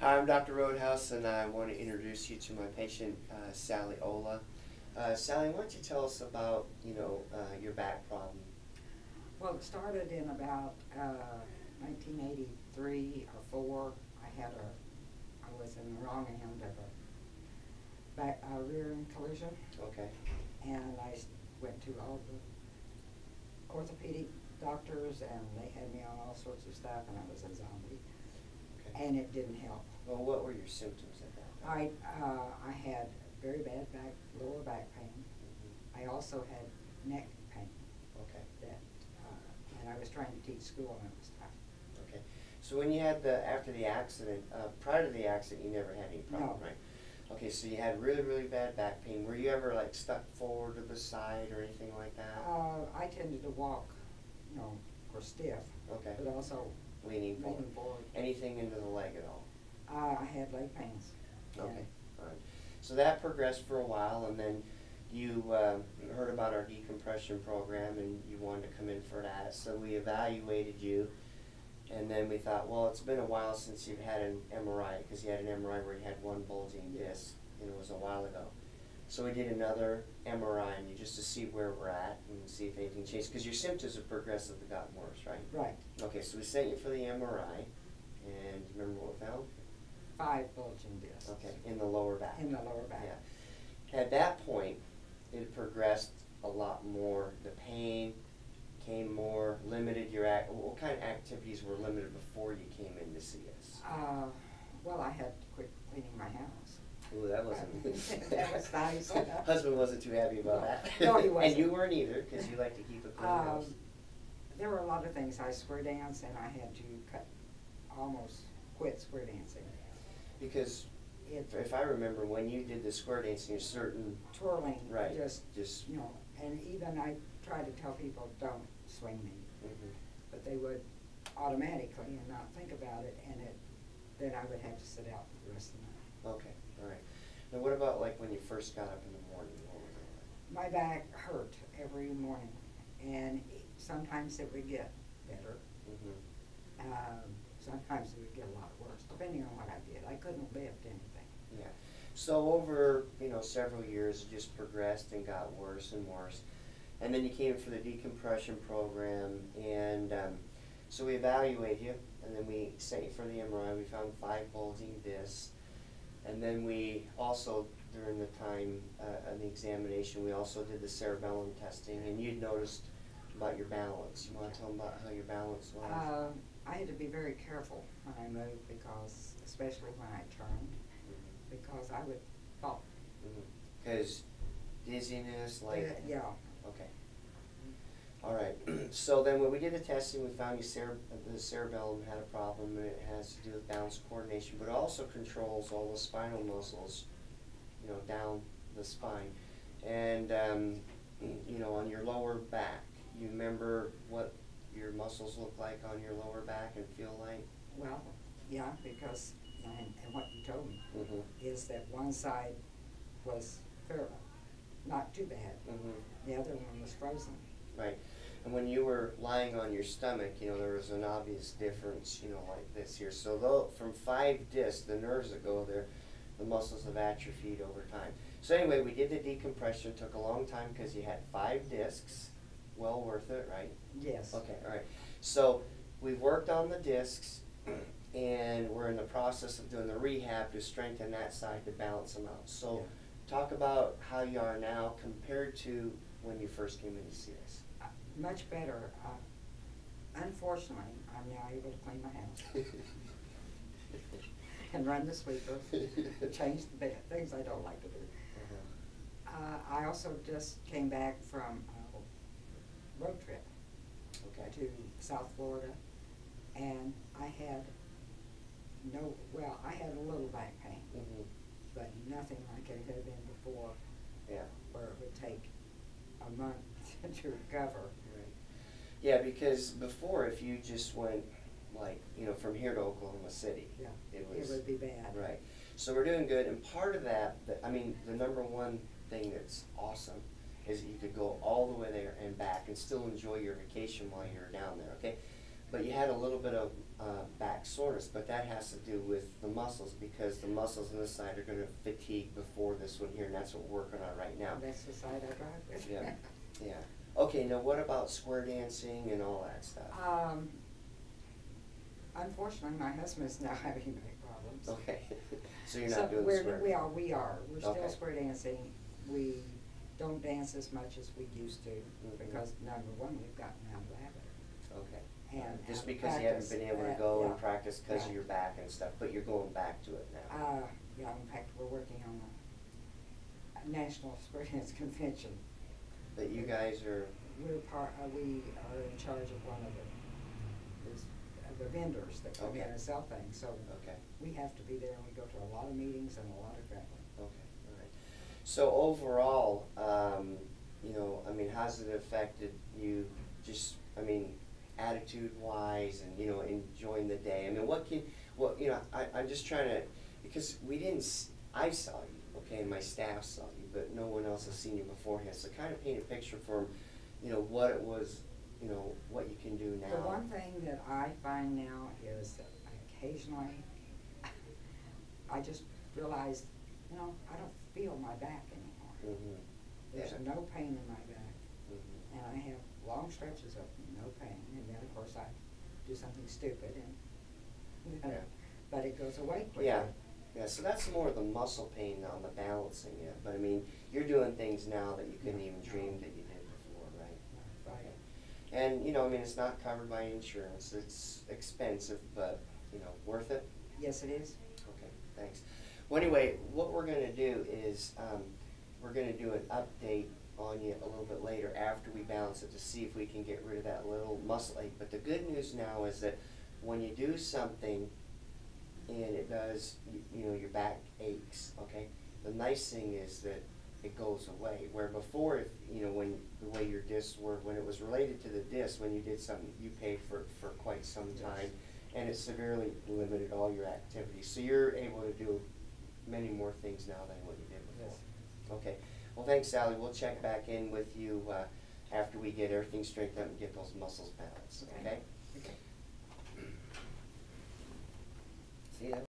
Hi, I'm Dr. Roadhouse, and I want to introduce you to my patient, Sally Ola. Sally, why don't you tell us about, your back problem? Well, it started in about 1983 or 4. I was in the wrong end of a rear end collision, Okay. and I went to all the orthopedic doctors, and they had me on all sorts of stuff, and I was a zombie, Okay. and it didn't help. Well, what were your symptoms at that time? I had very bad lower back pain. Mm-hmm. I also had neck pain. Okay. And I was trying to teach school, and it was tough. Okay. So when you had after the accident, prior to the accident, you never had any problem, No. right? Okay, so you had really, really bad back pain. Were you ever like stuck forward to the side or anything like that? I tended to walk, or stiff, Okay. but also Leaning forward. leaning forward. Anything into the leg at all? I had leg pains. Okay, all right. So that progressed for a while, and then you heard about our decompression program, and you wanted to come in for that. So we evaluated you, and then we thought, well, it's been a while since you've had an MRI, because you had an MRI where you had one bulging disc, and it was a while ago. So we did another MRI on you just to see where we're at and see if anything changed, because your symptoms have progressively gotten worse, right? Right. Okay, so we sent you for the MRI, and remember what we found? 5 bulging discs. Okay, in the lower back. In the lower back. Yeah. At that point, it progressed a lot more. The pain came more, limited your what kind of activities were limited before you came in to see us? Well, I had to quit cleaning my house. Ooh, that wasn't. That was nice. Husband wasn't too happy about No. that. No, he wasn't. And you weren't either, because you like to keep a clean house. There were a lot of things. I square dance, and I had to almost quit square dancing. Because if I remember, when you did the square dancing, a certain twirling, right, just mm-hmm. And even I tried to tell people, don't swing me, Mm-hmm. but they would automatically and not think about it, and then I would have to sit out for the rest of the night. Okay, all right. Now, what about like when you first got up in the morning? What was it like? My back hurt every morning, and sometimes it would get better. Mm-hmm. Sometimes it would get a lot worse, depending on what I did. I couldn't lift anything. Yeah. So over, several years, it just progressed and got worse and worse. And then you came for the decompression program, and so we evaluated you, and then we sent you for the MRI. We found 5 bulging discs. And then we also, during the time of the examination, we also did the cerebellum testing, and you'd noticed about your balance. You want to tell them about how your balance was? I had to be very careful when I moved, especially when I turned, because I would fall. Because dizziness, like... Yeah. Okay. All right. So then when we did the testing, we found the cerebellum had a problem, and it has to do with balance coordination, but it also controls all the spinal muscles, down the spine. And, on your lower back, you remember what your muscles look like on your lower back and feel like? Well, yeah, because, and what you told me Mm-hmm. is that one side was not too bad. Mm-hmm. The other one was frozen. Right. And when you were lying on your stomach, there was an obvious difference, like this here. So from 5 discs, the nerves that go there, the muscles have atrophied over time. So anyway, we did the decompression. It took a long time because you had 5 discs. Well worth it, right? Yes. Okay, all right. So we've worked on the discs, and we're in the process of doing the rehab to strengthen that side to balance them out. So talk about how you are now compared to when you first came in to see us. Much better. Unfortunately, I'm now able to clean my house and run the sweeper, change the bed, things I don't like to do. I also just came back from a road trip to South Florida, and I had a little back pain, but nothing like it had been before, where it would take a month to recover. Right. Yeah, because before, if you just went, from here to Oklahoma City, it would be bad. Right. So we're doing good, and part of that, the number one thing that's awesome is that you could go all the way there and back and still enjoy your vacation while you're down there, okay? But you had a little bit of back soreness, but that has to do with the muscles, because the muscles on this side are going to fatigue before this one here, and that's what we're working on right now. That's the side I drive with. Yeah, yeah. Okay, now what about square dancing and all that stuff? Unfortunately, my husband is now having back problems. Okay, so you're not doing square. We are. We're still Okay. square dancing. We don't dance as much as we used to because, number one, we've gotten out of the habit. Okay. And just out of because you haven't practice, been able to go and yeah. practice because of Yeah. your back and stuff, but you're going back to it now. Yeah, in fact, we're working on a national square dance convention. But you guys are. We are in charge of one of the vendors that come in Okay. and sell things, so Okay. we have to be there, and we go to a lot of meetings and a lot of traveling. Okay, all right. So overall, you know, I mean, how's it affected you? Just, I mean, attitude-wise, and you know, enjoying the day. I mean, you know, I'm just trying to, because we didn't. I saw you, okay, and my staff saw you, but no one else has seen you beforehand. So kind of paint a picture for them, you know, what it was, you know, what you can do now. The one thing that I find now is that occasionally I just realize, you know, I don't feel my back anymore. Mm-hmm. There's Yeah. no pain in my back, Mm-hmm. and I have long stretches of no pain, and then of course I do something stupid, and Yeah. but it goes away quickly. Yeah, yeah. So that's more of the muscle pain on the balancing it. But I mean, you're doing things now that you couldn't even dream that you did before, right? Right. And you know, I mean, it's not covered by insurance. It's expensive, but you know, worth it. Yes, it is. Okay, thanks. Well, anyway, what we're going to do is we're going to do an update on you a little bit later after we balance it to see if we can get rid of that little muscle ache. But the good news now is that when you do something and it does, you know, your back aches, okay, the nice thing is that it goes away. Where before, if you know, when the way your discs were, when it was related to the disc, when you did something, you paid for quite some time, and it severely limited all your activities. So you're able to do many more things now than what you did before. Yes. Okay. Well, thanks, Sally. We'll check back in with you after we get everything straightened up and get those muscles balanced. Okay? Okay. See ya.